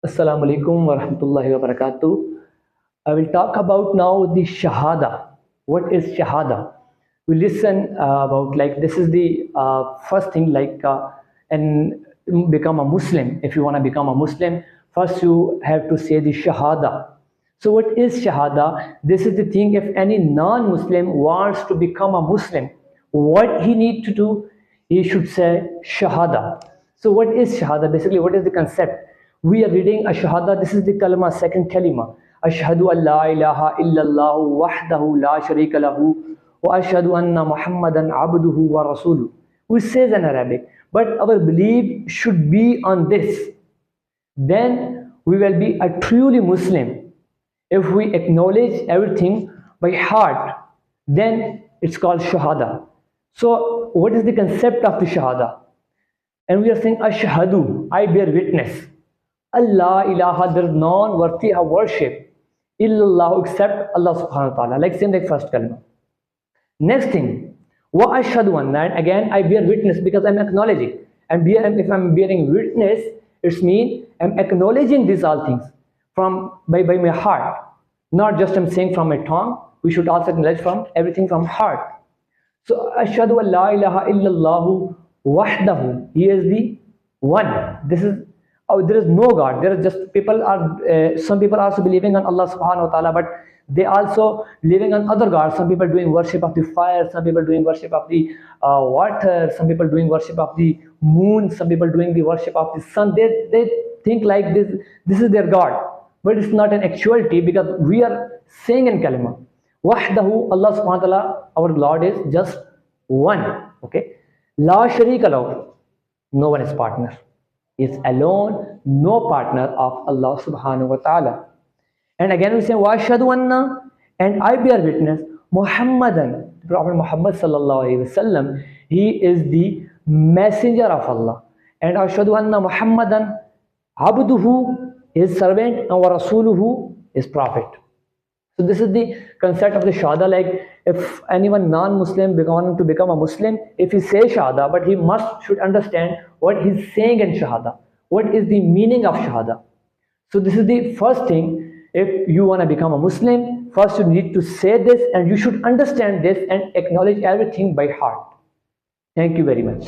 Assalamu alaikum wa rahmatullahi wa barakatuh. I will talk about now the Shahada. What is Shahada? We listen about like this is the first thing and become a Muslim. If you want to become a Muslim, first you have to say the Shahada. So what is Shahada? This is the thing if any non-Muslim wants to become a Muslim, what he need to do? He should say Shahada. So what is Shahada? Basically, what is the concept? We are reading a Shahada. This is the Kalma, second Kalima. Ashhadu an la ilaha illallah wahdahu la sharika lahu wa ashhadu anna Muhammadan abduhu wa rasuluh. We say in Arabic, but our belief should be on this. Then we will be a truly Muslim. If we acknowledge everything by heart, then it's called Shahada. So what is the concept of the Shahada? And we are saying Ashhadu, I bear witness. Allah ilaha, there is none worthy of worship. Illallah, except Allah subhanahu wa ta'ala. Like saying the first kalma. Next thing, wa ashhadu anna, and again I bear witness because I'm acknowledging. And if I'm bearing witness, it means I'm acknowledging these all things by my heart. Not just I'm saying from my tongue, we should also acknowledge from everything from heart. So ashhadu an la ilaha illallah wahdahu, he is the one. There is no God. There is just some people are also believing on Allah subhanahu wa ta'ala, but they also living on other gods. Some people doing worship of the fire, some people doing worship of the water, some people doing worship of the moon, some people doing the worship of the sun. They think like this is their God, but it's not an actuality because we are saying in Kalima, Wahdahu, Allah subhanahu wa ta'ala, our Lord is just one. Okay, La sharika lahu, no one is partner. Is alone, no partner of Allah subhanahu wa ta'ala. And again we say wa ashhadu anna, and I bear witness Muhammadan, the Prophet Muhammad sallallahu alaihi wasallam, he is the messenger of Allah. And ashhadu anna Muhammadan abduhu, his servant, and wa rasuluhu, his prophet. So this is the concept of the Shahada. Like if anyone non-Muslim want to become a Muslim, if he says Shahada, but he should understand what he's saying in Shahada. What is the meaning of Shahada? So this is the first thing. If you want to become a Muslim, first you need to say this and you should understand this and acknowledge everything by heart. Thank you very much.